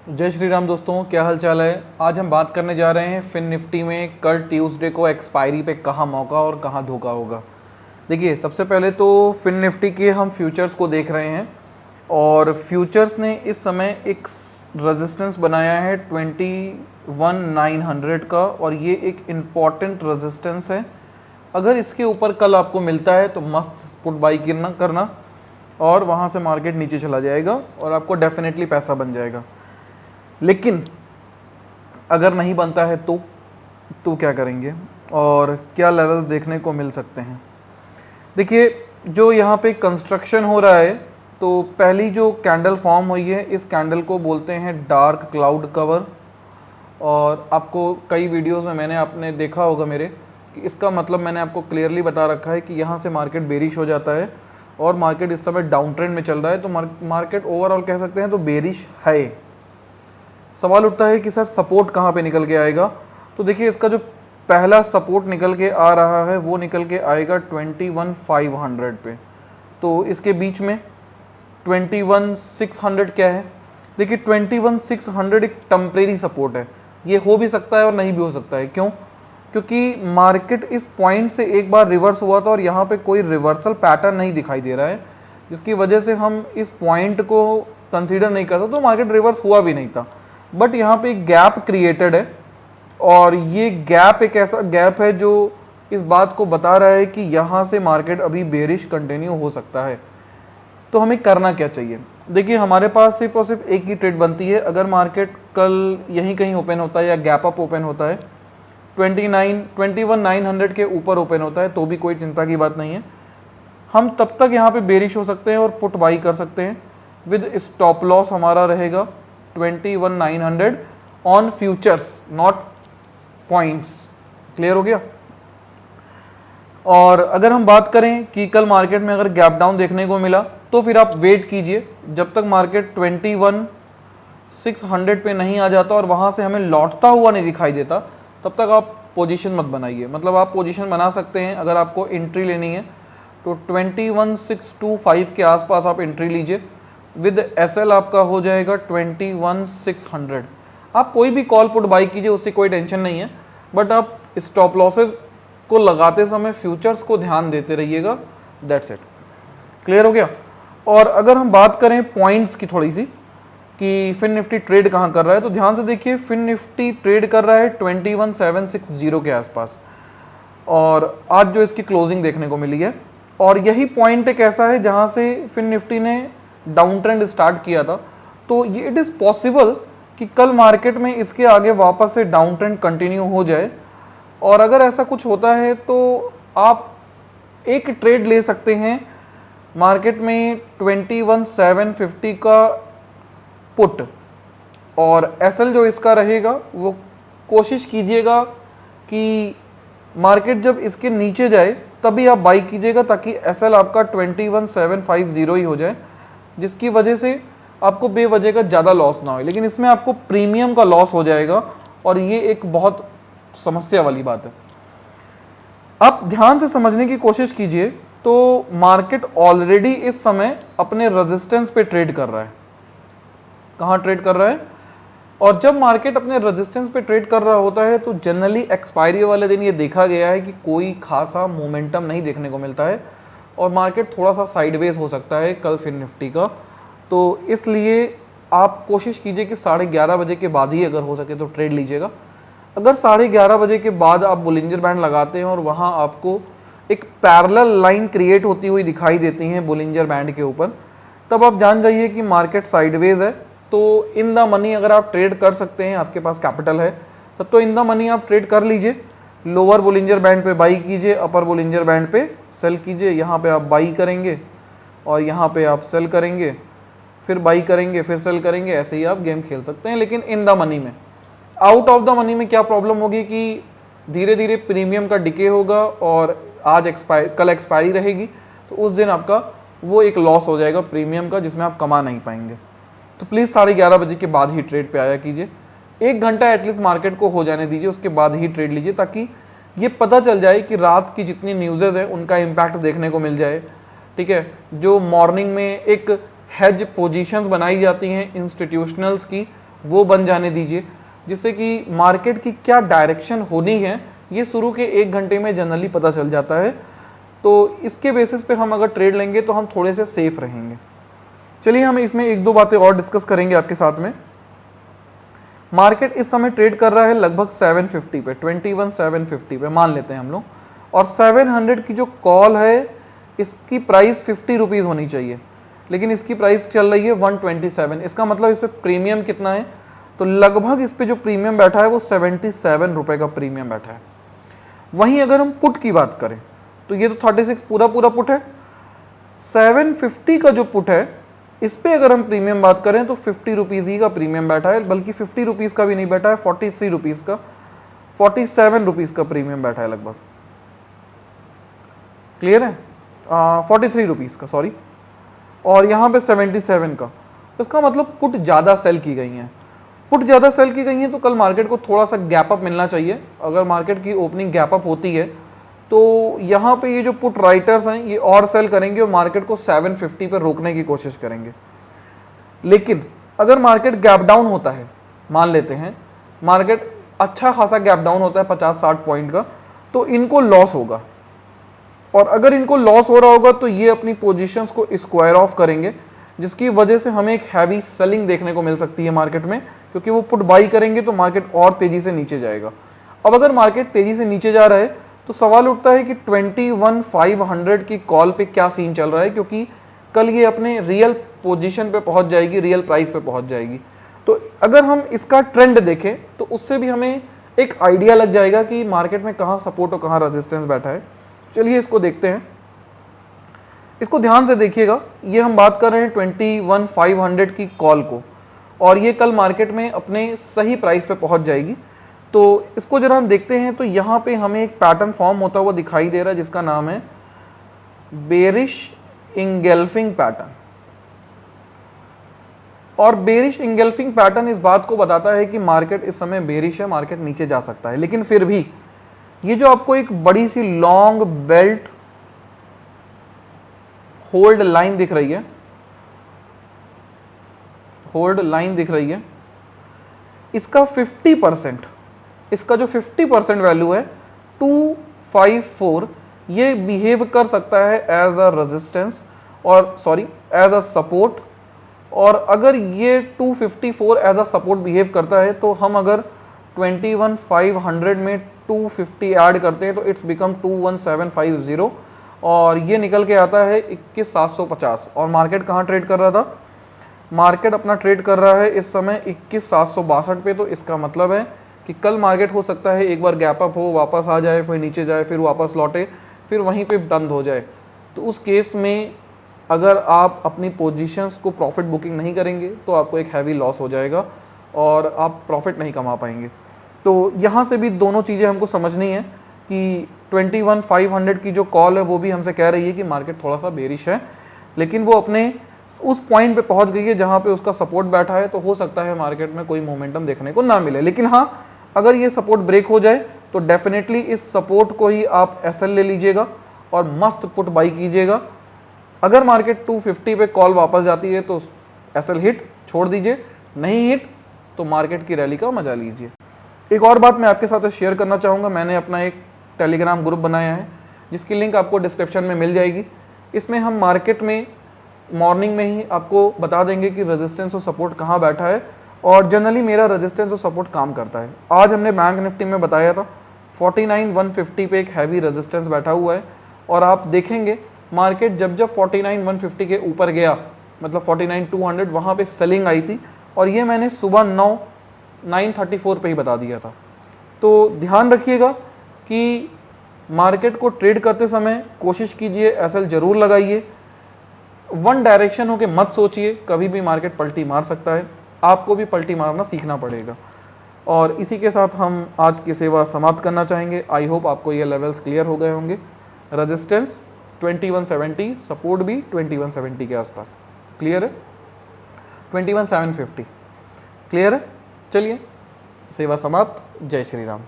जय श्री राम दोस्तों, क्या हाल चाल है। आज हम बात करने जा रहे हैं फिन निफ्टी में कल ट्यूसडे को एक्सपायरी पे कहाँ मौका और कहाँ धोखा होगा। देखिए, सबसे पहले तो फिन निफ्टी के हम फ्यूचर्स को देख रहे हैं और फ्यूचर्स ने इस समय एक रेजिस्टेंस बनाया है 21,900 का, और ये एक इम्पॉर्टेंट रेजिस्टेंस है। अगर इसके ऊपर कल आपको मिलता है तो मस्त पुट बाई करना और वहाँ से मार्केट नीचे चला जाएगा और आपको डेफिनेटली पैसा बन जाएगा। लेकिन अगर नहीं बनता है तो क्या करेंगे और क्या लेवल्स देखने को मिल सकते हैं। देखिए, जो यहाँ पे कंस्ट्रक्शन हो रहा है, तो पहली जो कैंडल फॉर्म हुई है, इस कैंडल को बोलते हैं डार्क क्लाउड कवर। और आपको कई वीडियोस में मैंने आपने देखा होगा मेरे कि इसका मतलब मैंने आपको क्लियरली बता रखा है कि यहाँ से मार्केट बेरिश हो जाता है और मार्केट इस समय डाउन ट्रेंड में चल रहा है, तो मार्केट ओवरऑल कह सकते हैं तो बेरिश है। सवाल उठता है कि सर सपोर्ट कहाँ पे निकल के आएगा। तो देखिए, इसका जो पहला सपोर्ट निकल के आ रहा है वो निकल के आएगा 21,500 पे। तो इसके बीच में 21,600 क्या है। देखिए, 21,600 एक टेम्परेरी सपोर्ट है। ये हो भी सकता है और नहीं भी हो सकता है। क्यों? क्योंकि मार्केट इस पॉइंट से एक बार रिवर्स हुआ था और यहाँ पे कोई रिवर्सल पैटर्न नहीं दिखाई दे रहा है, जिसकी वजह से हम इस पॉइंट को कंसीडर नहीं करते, तो मार्केट रिवर्स हुआ भी नहीं था। बट यहाँ पे एक गैप क्रिएटेड है और ये गैप एक ऐसा गैप है जो इस बात को बता रहा है कि यहाँ से मार्केट अभी बेरिश कंटिन्यू हो सकता है। तो हमें करना क्या चाहिए। देखिए, हमारे पास सिर्फ और सिर्फ एक ही ट्रेड बनती है। अगर मार्केट कल यहीं कहीं ओपन होता है या गैप अप ओपन होता है, 21,900 के ऊपर ओपन होता है, तो भी कोई चिंता की बात नहीं है। हम तब तक यहाँ पे बेरिश हो सकते हैं और पुट बाई कर सकते हैं। विद स्टॉप लॉस हमारा रहेगा 21,900 on futures, not points. Clear हो गया। और अगर हम बात करें कि कल मार्केट में अगर गैप डाउन देखने को मिला, तो फिर आप वेट कीजिए जब तक मार्केट 21,600 पे नहीं आ जाता और वहाँ से हमें लौटता हुआ नहीं दिखाई देता, तब तक आप पोजीशन मत बनाइए। मतलब आप पोजीशन बना सकते हैं अगर आपको एंट्री लेनी है तो 21,625 के आसपास आप एंट्री लीजिए। विद एसएल आपका हो जाएगा 21,600। आप कोई भी कॉल पुट बाई कीजिए, उससे कोई टेंशन नहीं है, बट आप स्टॉप लॉसेस को लगाते समय फ्यूचर्स को ध्यान देते रहिएगा। That's it. क्लियर हो गया। और अगर हम बात करें पॉइंट्स की थोड़ी सी कि फिन निफ्टी ट्रेड कहाँ कर रहा है, तो ध्यान से देखिए, फिन निफ्टी ट्रेड कर रहा है 21,760 के आसपास और आज जो इसकी क्लोजिंग देखने को मिली है। और यही पॉइंट एक ऐसा है जहाँ से फिन निफ्टी ने डाउन ट्रेंड स्टार्ट किया था। तो ये इट इज़ पॉसिबल कि कल मार्केट में इसके आगे वापस से डाउन ट्रेंड कंटिन्यू हो जाए। और अगर ऐसा कुछ होता है तो आप एक ट्रेड ले सकते हैं मार्केट में 21,750 का पुट, और एसएल जो इसका रहेगा वो कोशिश कीजिएगा कि मार्केट जब इसके नीचे जाए तभी आप बाई कीजिएगा, ताकि एसएल आपका 21,750 ही हो जाए, जिसकी वजह से आपको बेवजह का ज़्यादा लॉस ना हो। लेकिन इसमें आपको प्रीमियम का लॉस हो जाएगा और ये एक बहुत समस्या वाली बात है। आप ध्यान से समझने की कोशिश कीजिए। तो मार्केट ऑलरेडी इस समय अपने रेजिस्टेंस पे ट्रेड कर रहा है। कहाँ ट्रेड कर रहा है? और जब मार्केट अपने रेजिस्टेंस पे ट्रेड कर रहा होता है तो जनरली एक्सपायरी वाले दिन ये देखा गया है कि कोई खासा मोमेंटम नहीं देखने को मिलता है और मार्केट थोड़ा सा साइडवेज हो सकता है कल फिन निफ्टी का। तो इसलिए आप कोशिश कीजिए कि 11:30 बजे के बाद ही अगर हो सके तो ट्रेड लीजिएगा। अगर 11:30 बजे के बाद आप बुलिंजर बैंड लगाते हैं और वहाँ आपको एक पैरेलल लाइन क्रिएट होती हुई दिखाई देती हैं बुलिंजर बैंड के ऊपर, तब आप जान जाइए कि मार्केट साइडवेज है। तो इन द मनी अगर आप ट्रेड कर सकते हैं, आपके पास कैपिटल है, तब तो इन द मनी आप ट्रेड कर लीजिए। लोअर बुलिंजर बैंड पे बाई कीजिए, अपर बुलिंजर बैंड पे सेल कीजिए। यहाँ पे आप बाई करेंगे और यहाँ पे आप सेल करेंगे, फिर बाई करेंगे, फिर सेल करेंगे। ऐसे ही आप गेम खेल सकते हैं, लेकिन इन द मनी में। आउट ऑफ द मनी में क्या प्रॉब्लम होगी कि धीरे धीरे प्रीमियम का डिके होगा और आज कल एक्सपायरी रहेगी, तो उस दिन आपका वो एक लॉस हो जाएगा प्रीमियम का, जिसमें आप कमा नहीं पाएंगे। तो प्लीज़ 11:30 बजे के बाद ही ट्रेड पे आया कीजिए। 1 घंटा एटलीस्ट मार्केट को हो जाने दीजिए, उसके बाद ही ट्रेड लीजिए, ताकि ये पता चल जाए कि रात की जितनी न्यूज़ेज़ हैं उनका इम्पैक्ट देखने को मिल जाए। ठीक है, जो मॉर्निंग में एक हेज पोजीशंस बनाई जाती हैं इंस्टीट्यूशनल्स की, वो बन जाने दीजिए, जिससे कि मार्केट की क्या डायरेक्शन होनी है ये शुरू के 1 घंटे में जनरली पता चल जाता है। तो इसके बेसिस पे हम अगर ट्रेड लेंगे तो हम थोड़े से सेफ रहेंगे। चलिए हम इसमें 1-2 बातें और डिस्कस करेंगे आपके साथ में। मार्केट इस समय ट्रेड कर रहा है लगभग 750 पे, 21,750 पे मान लेते हैं हम लोग, और 700 की जो कॉल है इसकी प्राइस 50 रुपीज़ होनी चाहिए, लेकिन इसकी प्राइस चल रही है 127। इसका मतलब इस पर प्रीमियम कितना है, तो लगभग इस पे जो प्रीमियम बैठा है वो 77 रुपये का प्रीमियम बैठा है। वहीं अगर हम पुट की बात करें तो ये तो 36 पूरा पुट है, 750 का जो पुट है इस पे अगर हम प्रीमियम बात करें तो 50 रुपीज़ ही का प्रीमियम बैठा है, बल्कि 50 रुपीज़ का भी नहीं बैठा है, 43 रुपीज़ का, 47 रुपीज़ का प्रीमियम बैठा है लगभग। क्लियर है? 43 रुपीज़ का, सॉरी, और यहाँ पे 77 का। तो इसका मतलब पुट ज़्यादा सेल की गई हैं। पुट ज़्यादा सेल की गई हैं तो कल मार्केट को थोड़ा सा गैप अप मिलना चाहिए। अगर मार्केट की ओपनिंग गैप अप होती है तो यहाँ पे ये जो पुट राइटर्स हैं ये और सेल करेंगे और मार्केट को 750 पर रोकने की कोशिश करेंगे। लेकिन अगर मार्केट गैप डाउन होता है, मान लेते हैं मार्केट अच्छा खासा गैप डाउन होता है 50-60 पॉइंट का, तो इनको लॉस होगा, और अगर इनको लॉस हो रहा होगा तो ये अपनी पोजीशंस को स्क्वायर ऑफ करेंगे, जिसकी वजह से हमें एक हैवी सेलिंग देखने को मिल सकती है मार्केट में, क्योंकि वो पुट बाई करेंगे तो मार्केट और तेजी से नीचे जाएगा। अब अगर मार्केट तेजी से नीचे जा रहा है तो सवाल उठता है कि 21,500 की कॉल पे क्या सीन चल रहा है, क्योंकि कल ये अपने रियल पोजीशन पे पहुंच जाएगी, रियल प्राइस पे पहुंच जाएगी। तो अगर हम इसका ट्रेंड देखें तो उससे भी हमें एक आइडिया लग जाएगा कि मार्केट में कहाँ सपोर्ट और कहाँ रेजिस्टेंस बैठा है। चलिए इसको देखते हैं, इसको ध्यान से देखिएगा। ये हम बात कर रहे हैं 21,500 की कॉल को, और ये कल मार्केट में अपने सही प्राइस पे पहुंच जाएगी। तो इसको जरा हम देखते हैं तो यहाँ पे हमें एक पैटर्न फॉर्म होता हुआ दिखाई दे रहा है जिसका नाम है बेरिश इंगल्फिंग पैटर्न। और बेरिश इंगल्फिंग पैटर्न इस बात को बताता है कि मार्केट इस समय बेरिश है, मार्केट नीचे जा सकता है। लेकिन फिर भी ये जो आपको एक बड़ी सी लॉन्ग बेल्ट होल्ड लाइन दिख रही है, होल्ड लाइन दिख रही है, इसका 50%, इसका जो 50% वैल्यू है 254, ये बिहेव कर सकता है एज अ रेजिस्टेंस और सॉरी एज अ सपोर्ट। और अगर ये 254 एज अ सपोर्ट बिहेव करता है तो हम अगर 21,500 में 250 ऐड करते हैं तो इट्स बिकम 21,750, और ये निकल के आता है 21,750। और मार्केट कहाँ ट्रेड कर रहा था? मार्केट अपना ट्रेड कर रहा है इस समय 21,762 पे। तो इसका मतलब है कि कल मार्केट हो सकता है एक बार गैप अप हो, वापस आ जाए, फिर नीचे जाए, फिर वापस लौटे, फिर वहीं पे बंद हो जाए। तो उस केस में अगर आप अपनी पोजीशंस को प्रॉफिट बुकिंग नहीं करेंगे तो आपको एक हैवी लॉस हो जाएगा और आप प्रॉफिट नहीं कमा पाएंगे। तो यहाँ से भी दोनों चीज़ें हमको समझनी है कि 21,500 की जो कॉल है वो भी हमसे कह रही है कि मार्केट थोड़ा सा बेरिश है, लेकिन वो अपने उस पॉइंट पे पहुंच गई है जहाँ पे उसका सपोर्ट बैठा है। तो हो सकता है मार्केट में कोई मोमेंटम देखने को ना मिले, लेकिन हाँ अगर ये सपोर्ट ब्रेक हो जाए तो डेफिनेटली इस सपोर्ट को ही आप एसएल ले लीजिएगा और मस्त पुट बाई कीजिएगा। अगर मार्केट 250 पे कॉल वापस जाती है तो एसएल हिट छोड़ दीजिए, नहीं हिट तो मार्केट की रैली का मजा लीजिए। एक और बात मैं आपके साथ शेयर करना चाहूँगा, मैंने अपना एक टेलीग्राम ग्रुप बनाया है जिसकी लिंक आपको डिस्क्रिप्शन में मिल जाएगी। इसमें हम मार्केट में मॉर्निंग में ही आपको बता देंगे कि रेजिस्टेंस और सपोर्ट कहाँ बैठा है, और जनरली मेरा रेजिस्टेंस और सपोर्ट काम करता है। आज हमने बैंक निफ्टी में बताया था 49,150 पे एक हैवी रेजिस्टेंस बैठा हुआ है, और आप देखेंगे मार्केट जब जब 49,150 के ऊपर गया, मतलब 49,200, वहाँ पे सेलिंग आई थी, और ये मैंने सुबह 9:34 पे ही बता दिया था। तो ध्यान रखिएगा कि मार्केट को ट्रेड करते समय कोशिश कीजिए एसएल जरूर लगाइए, वन डायरेक्शन हो के मत सोचिए, कभी भी मार्केट पलटी मार सकता है, आपको भी पलटी मारना सीखना पड़ेगा। और इसी के साथ हम आज की सेवा समाप्त करना चाहेंगे। आई होप आपको ये लेवल्स क्लियर हो गए होंगे। रेजिस्टेंस 2170, सपोर्ट भी 2170 के आसपास, क्लियर है? 21,750 क्लियर है? चलिए सेवा समाप्त। जय श्री राम।